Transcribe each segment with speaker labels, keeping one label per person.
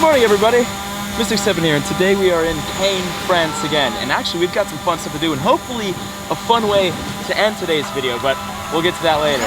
Speaker 1: morning, everybody. Mystic7 here, and today we are in Caen, France again. And actually, we've got some fun stuff to do, and hopefully a fun way to end today's video, but we'll get to that later.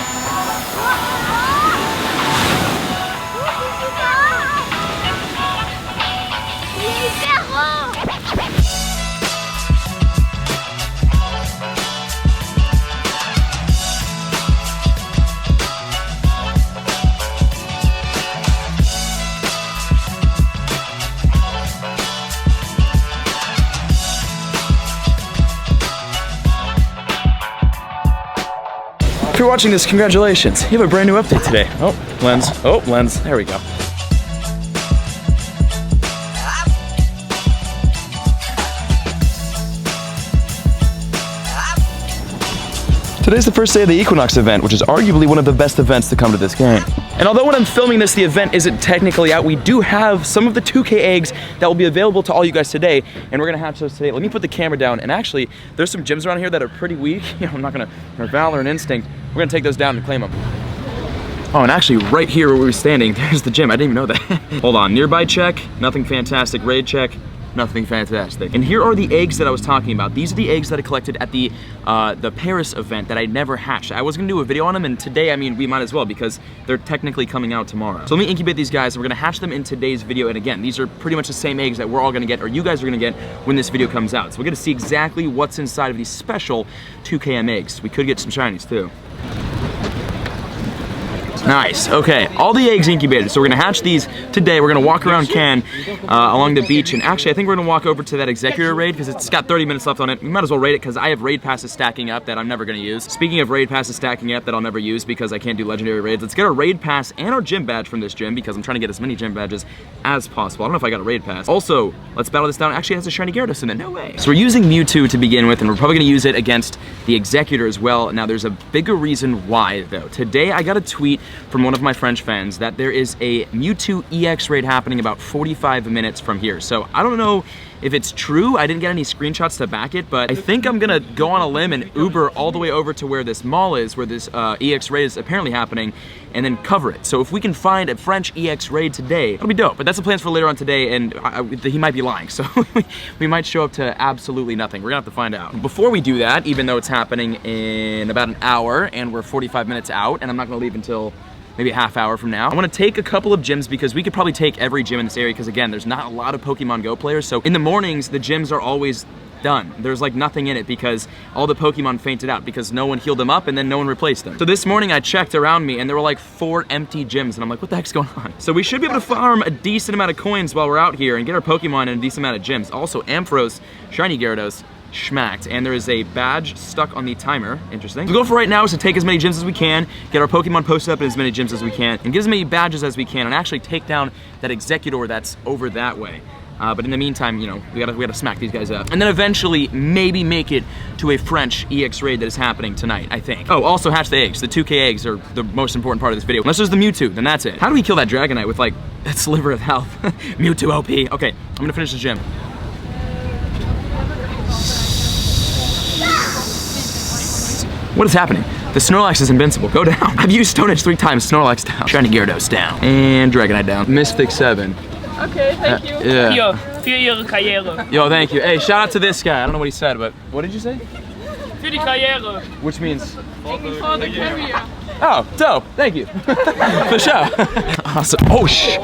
Speaker 1: If you're watching this, congratulations. You have a brand new update today. Oh, lens. Oh, lens. There we go. Today's the first day of the Equinox event, which is arguably one of the best events to come to this game. And although when I'm filming this, the event isn't technically out, we do have some of the 2K eggs that will be available to all you guys today, and we're gonna hatch those today. Let me put the camera down, and actually, there's some gyms around here that are pretty weak. You know, I'm not gonna, Valor and Instinct, we're gonna take those down and claim them. Oh, and actually, right here where we were standing, there's the gym. I didn't even know that. Hold on, nearby check, nothing fantastic. Raid check, nothing fantastic. And here are the eggs that I was talking about. These are the eggs that I collected at the Paris event that I never hatched. I was gonna do a video on them, and today, I mean, we might as well because they're technically coming out tomorrow. So let me incubate these guys, and we're gonna hatch them in today's video. And again, these are pretty much the same eggs that we're all gonna get, or you guys are gonna get when this video comes out. So we're gonna see exactly what's inside of these special 2KM eggs. We could get some shinies too. Nice, okay, all the eggs incubated. So we're gonna hatch these today. We're gonna walk around Caen along the beach, and actually I think we're gonna walk over to that Executor raid because it's got 30 minutes left on it. We might as well raid it because I have raid passes stacking up that I'm never gonna use. Speaking of raid passes stacking up that I'll never use because I can't do legendary raids, let's get our raid pass and our gym badge from this gym because I'm trying to get as many gym badges as possible. I don't know if I got a raid pass. Also, let's battle this down. Actually, it has a shiny Gyarados in it, no way. So we're using Mewtwo to begin with, and we're probably gonna use it against the Executor as well. Now there's a bigger reason why though. Today I got a tweet from one of my French fans that there is a Mewtwo EX raid happening about 45 minutes from here. So I don't know if it's true. I didn't get any screenshots to back it, but I think I'm gonna go on a limb and Uber all the way over to where this mall is, where this EX raid is apparently happening, and then cover it. So if we can find a French EX raid today, that'll be dope. But that's the plans for later on today, and he might be lying. So we might show up to absolutely nothing. We're gonna have to find out. Before we do that, even though it's happening in about an hour and we're 45 minutes out, and I'm not gonna leave until maybe a half hour from now, I want to take a couple of gyms because we could probably take every gym in this area because again, there's not a lot of Pokemon Go players. So in the mornings, the gyms are always done. There's like nothing in it because all the Pokemon fainted out because no one healed them up and then no one replaced them. So this morning I checked around me and there were like 4 empty gyms and I'm like, what the heck's going on? So we should be able to farm a decent amount of coins while we're out here and get our Pokemon in a decent amount of gyms. Also, Ampharos, shiny Gyarados, schmacked, and there is a badge stuck on the timer. Interesting. The goal for right now is to take as many gyms as we can, get our Pokemon posted up in as many gyms as we can, and get as many badges as we can, and actually take down that Executor that's over that way. But in the meantime, you know, we gotta smack these guys up. And then eventually, maybe make it to a French EX raid that is happening tonight, I think. Oh, also hatch the eggs. The 2K eggs are the most important part of this video. Unless there's the Mewtwo, then that's it. How do we kill that Dragonite with like a sliver of health? Mewtwo OP. Okay, I'm gonna finish this gym. What is happening? The Snorlax is invincible. Go down. I've used Stone Edge 3 times. Snorlax down. Shiny Gyarados down. And Dragonite down. Mystic7.
Speaker 2: Okay, thank you.
Speaker 1: Yeah.
Speaker 2: Für Ihre Karriere.
Speaker 1: Yo, thank you. Hey, shout out to this guy. I don't know what he said, but what did you say?
Speaker 2: Für die Karriere.
Speaker 1: Which means?
Speaker 2: For the career.
Speaker 1: Oh, dope. Thank you. For sure. Awesome. Oh, shh.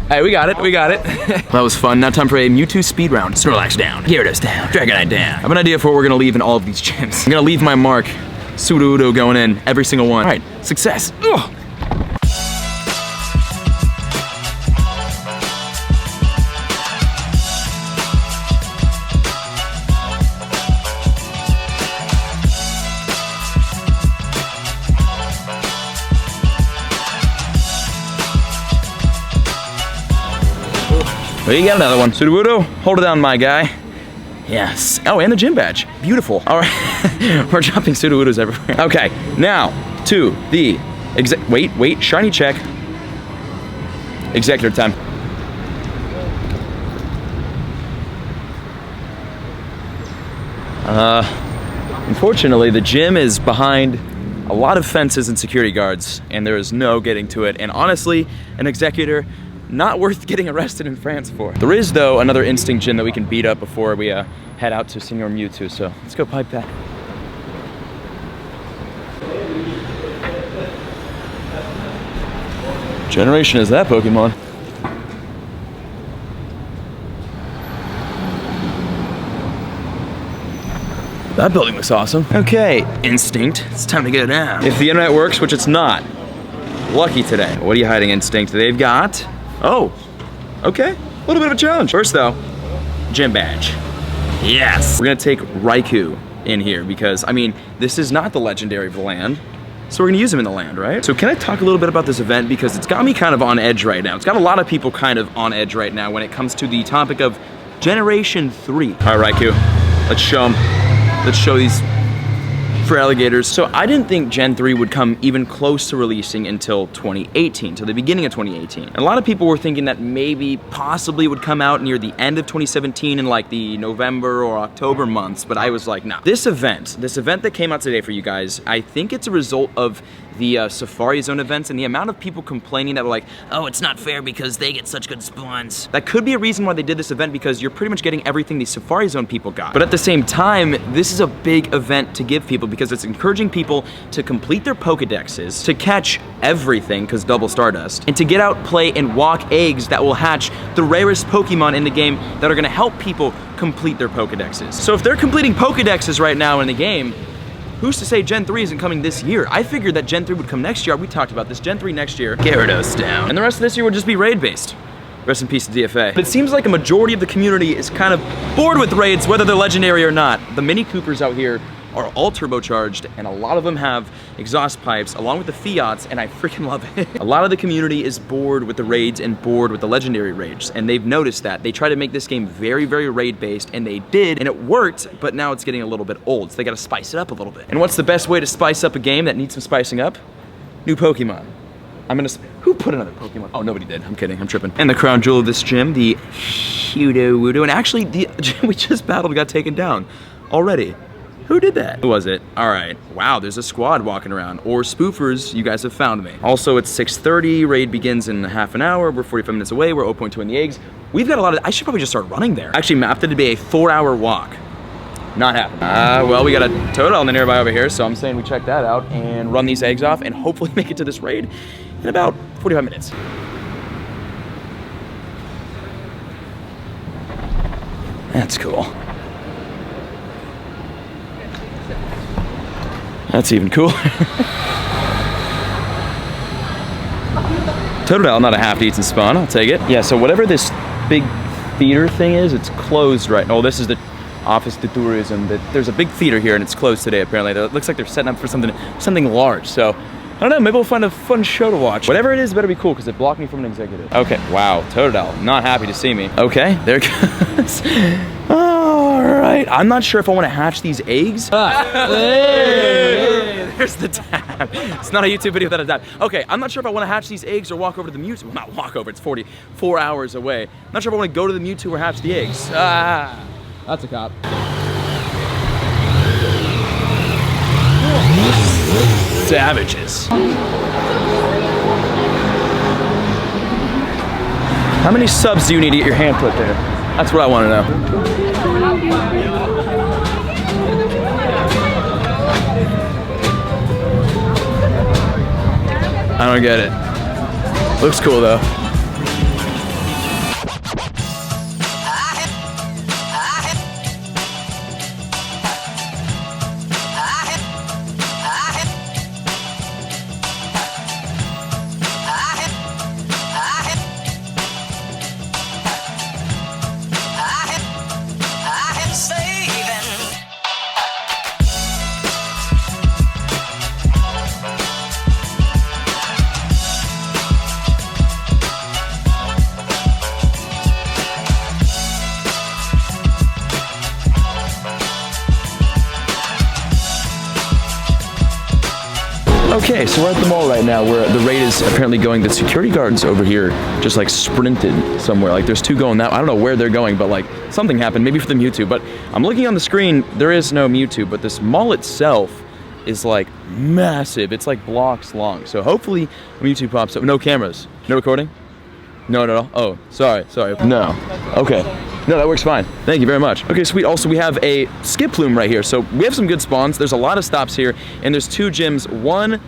Speaker 1: Hey, we got it, we got it. That was fun. Now time for a Mewtwo speed round. Snorlax down, Gyarados down, Dragonite down. I have an idea for what we're gonna leave in all of these gyms. I'm gonna leave my mark, Sudowoodo going in, every single one. All right, success. Ugh. Well, you got another one. Sudowoodo, hold it down, my guy. Yes. Oh, and the gym badge. Beautiful. All right. We're dropping Sudowoodos everywhere. Okay, now to the wait, shiny check. Executor time. Unfortunately, the gym is behind a lot of fences and security guards, and there is no getting to it. And honestly, an Executor not worth getting arrested in France for. There is, though, another instinct gym that we can beat up before we head out to Senior Mewtwo, so let's go pipe that. Generation is that Pokemon? That building looks awesome. Okay, Instinct, it's time to go down. If the internet works, which it's not, lucky today. What are you hiding, Instinct? They've got, oh, okay, a little bit of a challenge. First though, gym badge. Yes. We're gonna take Raikou in here because, I mean, this is not the legendary of the land, so we're gonna use him in the land, right? So can I talk a little bit about this event because it's got me kind of on edge right now. It's got a lot of people kind of on edge right now when it comes to the topic of Generation 3. All right, Raikou, let's show him. Let's show these for alligators. So I didn't think Gen 3 would come even close to releasing until 2018, till the beginning of 2018. And a lot of people were thinking that maybe possibly it would come out near the end of 2017 in like the November or October months, but I was like, nah. This event that came out today for you guys, I think it's a result of the Safari Zone events and the amount of people complaining that were like, oh, it's not fair because they get such good spawns. That could be a reason why they did this event because you're pretty much getting everything the Safari Zone people got. But at the same time, this is a big event to give people because it's encouraging people to complete their Pokedexes, to catch everything, because double Stardust, and to get out, play, and walk eggs that will hatch the rarest Pokemon in the game that are gonna help people complete their Pokedexes. So if they're completing Pokedexes right now in the game, who's to say Gen 3 isn't coming this year? I figured that Gen 3 would come next year. We talked about this. Gen 3 next year. Gyarados down. And the rest of this year would just be raid-based. Rest in peace to DFA. But it seems like a majority of the community is kind of bored with raids, whether they're legendary or not. The Mini Coopers out here are all turbocharged, and a lot of them have exhaust pipes, along with the Fiats, and I freaking love it. A lot of the community is bored with the raids and bored with the legendary raids, and they've noticed that. They try to make this game very, very raid-based, and they did, and it worked, but now it's getting a little bit old, so they gotta spice it up a little bit. And what's the best way to spice up a game that needs some spicing up? New Pokemon. Who put another Pokemon? Oh, nobody did. I'm kidding, I'm tripping. And the crown jewel of this gym, the Mewtwo, and actually, the gym we just battled got taken down already. Who did that? Who was it? All right. Wow, there's a squad walking around. Or spoofers, you guys have found me. Also, it's 6:30. Raid begins in half an hour. We're 45 minutes away. We're 0.2 in the eggs. We've got a lot of, I should probably just start running there. I actually mapped it to be a 4-hour walk. Not happening. Well, we got a Totodile in the nearby over here, so I'm saying we check that out and run these eggs off and hopefully make it to this raid in about 45 minutes. That's cool. That's even cool. Totodile, not a half-decent spawn, I'll take it. Yeah, so whatever this big theater thing is, it's closed right now. Oh, this is the Office de Tourism. There's a big theater here and it's closed today apparently. It looks like they're setting up for something large. So, I don't know, maybe we'll find a fun show to watch. Whatever it is, better be cool because it blocked me from an executive. Okay, wow, Totodile, not happy to see me. Okay, there it goes. All right, I'm not sure if I want to hatch these eggs. Hey, there's the tab. It's not a YouTube video without a tab. Okay, I'm not sure if I want to hatch these eggs or walk over to the Mewtwo. Well, not walk over, it's 44 hours away. I'm not sure if I want to go to the Mewtwo or hatch the eggs. That's a cop. Savages. How many subs do you need to get your hand put there? That's what I want to know. I don't get it. Looks cool though. Okay, so we're at the mall right now where the raid is apparently going. The security guards over here just like sprinted somewhere. Like there's two going that. I don't know where they're going, but like something happened, maybe for the Mewtwo. But I'm looking on the screen, there is no Mewtwo, but this mall itself is like massive. It's like blocks long. So hopefully a Mewtwo pops up. No cameras, no recording. No, no, no. Oh, sorry. No. Okay. No, that works fine. Thank you very much. Okay, sweet. Also, we have a skip plume right here. So we have some good spawns. There's a lot of stops here, and there's 2 gyms. One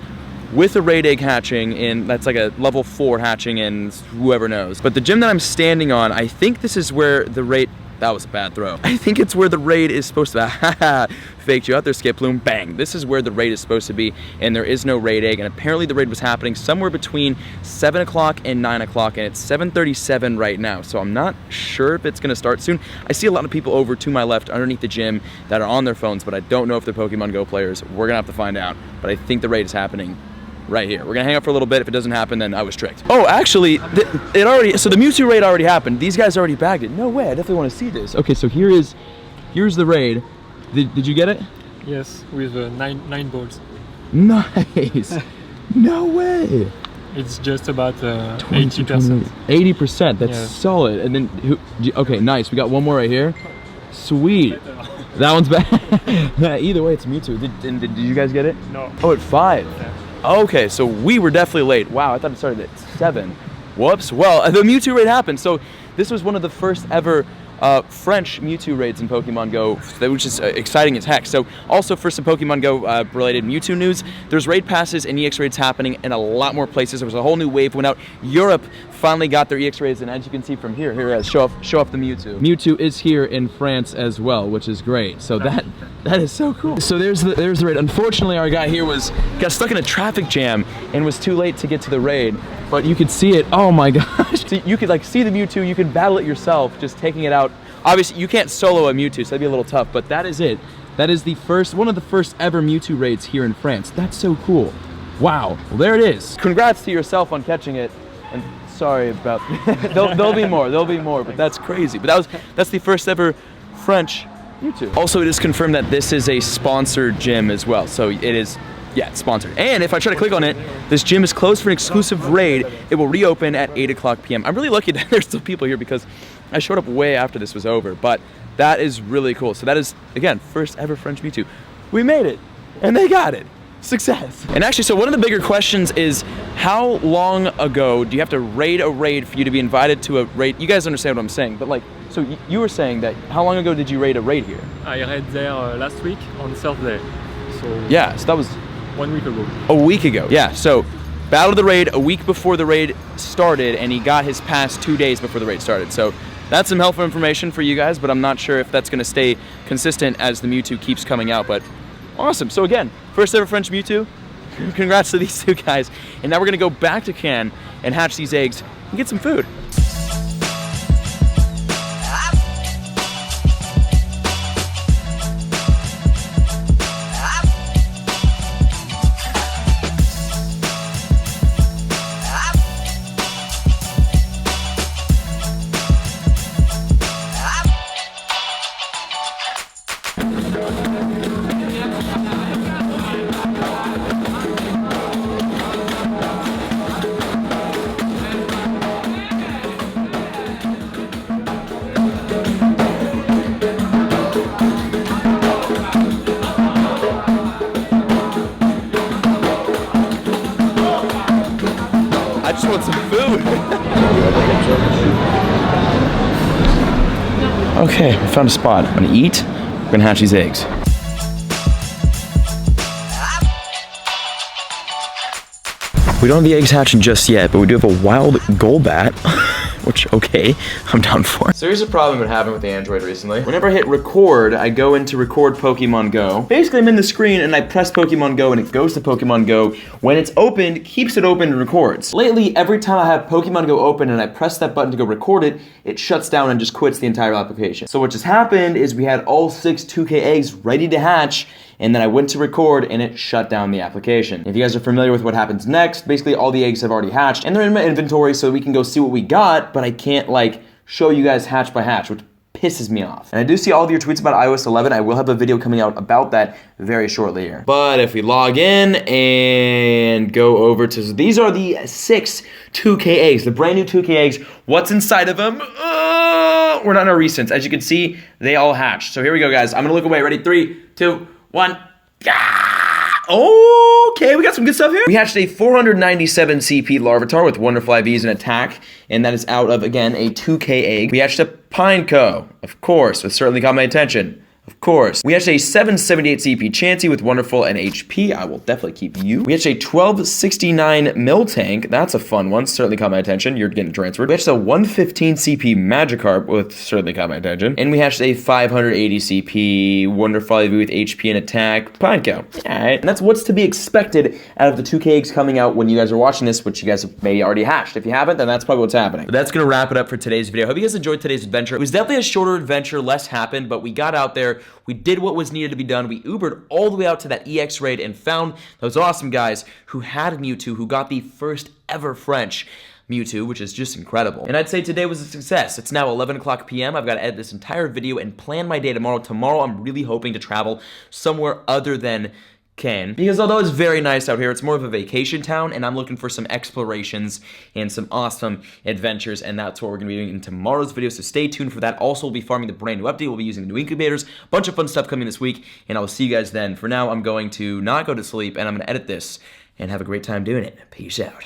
Speaker 1: with a raid egg hatching, and that's like a level 4 hatching, and whoever knows. But the gym that I'm standing on, I think this is where the raid. That was a bad throw. I think it's where the raid is supposed to be. Haha, faked you out there, Skip Plume. Bang. This is where the raid is supposed to be, and there is no raid egg, and apparently the raid was happening somewhere between 7 o'clock and 9 o'clock, and it's 7:37 right now, so I'm not sure if it's gonna start soon. I see a lot of people over to my left underneath the gym that are on their phones, but I don't know if they're Pokemon Go players. We're gonna have to find out, but I think the raid is happening right here. We're gonna hang out for a little bit. If it doesn't happen, then I was tricked. Oh, actually, so the Mewtwo raid already happened. These guys already bagged it. No way, I definitely wanna see this. Okay, so here's the raid. Did you get it?
Speaker 3: Yes, with 9 balls.
Speaker 1: Nice. No way.
Speaker 3: It's just about 80%.
Speaker 1: 80%, that's solid. And then, okay, nice. We got one more right here. Sweet. That one's bad. Either way, it's Mewtwo. Did you guys get it?
Speaker 3: No.
Speaker 1: Oh, at 5.
Speaker 3: Yeah.
Speaker 1: Okay, so we were definitely late. Wow, I thought it started at 7. Whoops. Well, the Mewtwo raid happened. So this was one of the first ever French Mewtwo raids in Pokemon Go, which is exciting as heck. So also for some Pokemon Go related Mewtwo news, there's raid passes and EX raids happening in a lot more places. There was a whole new wave went out. Europe finally got their EX raids, and as you can see from here, show off the Mewtwo. Mewtwo is here in France as well, which is great. So that is so cool. So there's the raid. Unfortunately, our guy here got stuck in a traffic jam and was too late to get to the raid. But you could see it. Oh my gosh! So you could like see the Mewtwo. You could battle it yourself, just taking it out. Obviously, you can't solo a Mewtwo, so that'd be a little tough. But that is it. That is one of the first ever Mewtwo raids here in France. That's so cool. Wow. Well, there it is. Congrats to yourself on catching it. And sorry about. there'll be more. There'll be more. But that's crazy. But that's the first ever French Mewtwo. Also, it is confirmed that this is a sponsored gym as well. So it is. Yeah, it's sponsored. And if I try to click on it, this gym is closed for an exclusive raid. It will reopen at 8 o'clock p.m. I'm really lucky that there's still people here because I showed up way after this was over. But that is really cool. So that is, again, first ever French Mewtwo. We made it, and they got it. Success. And actually, so one of the bigger questions is, how long ago do you have to raid a raid for you to be invited to a raid? You guys understand what I'm saying, but like, so you were saying that, how long ago did you raid a raid here?
Speaker 3: I raid there last week on Thursday. So
Speaker 1: yeah, so that was
Speaker 3: 1 week ago.
Speaker 1: A week ago, yeah. So battled the raid a week before the raid started, and he got his pass 2 days before the raid started. So that's some helpful information for you guys, but I'm not sure if that's gonna stay consistent as the Mewtwo keeps coming out, but awesome. So again, first ever French Mewtwo. Congrats to these 2 guys. And now we're gonna go back to Cannes and hatch these eggs and get some food. I just want some food. Okay, I found a spot. I'm gonna eat. We're gonna hatch these eggs. We don't have the eggs hatching just yet, but we do have a wild Golbat, which, okay, I'm down for. So here's a problem I've been having with the Android recently. Whenever I hit record, I go into record Pokemon Go. Basically, I'm in the screen and I press Pokemon Go and it goes to Pokemon Go. When it's opened, keeps it open and records. Lately, every time I have Pokemon Go open and I press that button to go record it, it shuts down and just quits the entire application. So what just happened is we had all 6 2K eggs ready to hatch, and then I went to record and it shut down the application. If you guys are familiar with what happens next, basically all the eggs have already hatched and they're in my inventory so we can go see what we got, but I can't like show you guys hatch by hatch, which pisses me off. And I do see all of your tweets about iOS 11. I will have a video coming out about that very shortly here. But if we log in and go over to, so these are the 6 2K eggs, the brand new 2K eggs. What's inside of them? We're not in our recents. As you can see, they all hatched. So here we go, guys. I'm gonna look away. Ready? 3, 2, 1. Okay, we got some good stuff here. We hatched a 497 CP Larvitar with wonderful IVs and attack, and that is out of, again, a 2K egg. We hatched a Pineco, of course, which certainly caught my attention. Of course. We hatched a 778 CP Chansey with wonderful and HP. I will definitely keep you. We hatched a 1269 Miltank. That's a fun one. Certainly caught my attention. You're getting transferred. We hatched a 115 CP Magikarp with certainly caught my attention. And we hatched a 580 CP wonderful IV with HP and attack. Pineco. Alright. And that's what's to be expected out of the 2K eggs coming out when you guys are watching this, which you guys have maybe already hatched. If you haven't, then that's probably what's happening. But that's going to wrap it up for today's video. Hope you guys enjoyed today's adventure. It was definitely a shorter adventure. Less happened, but we got out there. We did what was needed to be done. We Ubered all the way out to that EX Raid and found those awesome guys who had a Mewtwo, who got the first ever French Mewtwo, which is just incredible. And I'd say today was a success. It's now 11 o'clock p.m. I've got to edit this entire video and plan my day tomorrow. Tomorrow, I'm really hoping to travel somewhere other than Cannes, because although it's very nice out here, it's more of a vacation town, and I'm looking for some explorations and some awesome adventures, and that's what we're going to be doing in tomorrow's video, so stay tuned for that. Also, we'll be farming the brand new update. We'll be using the new incubators, a bunch of fun stuff coming this week, and I'll see you guys then. For now, I'm going to not go to sleep, and I'm going to edit this and have a great time doing it. Peace out.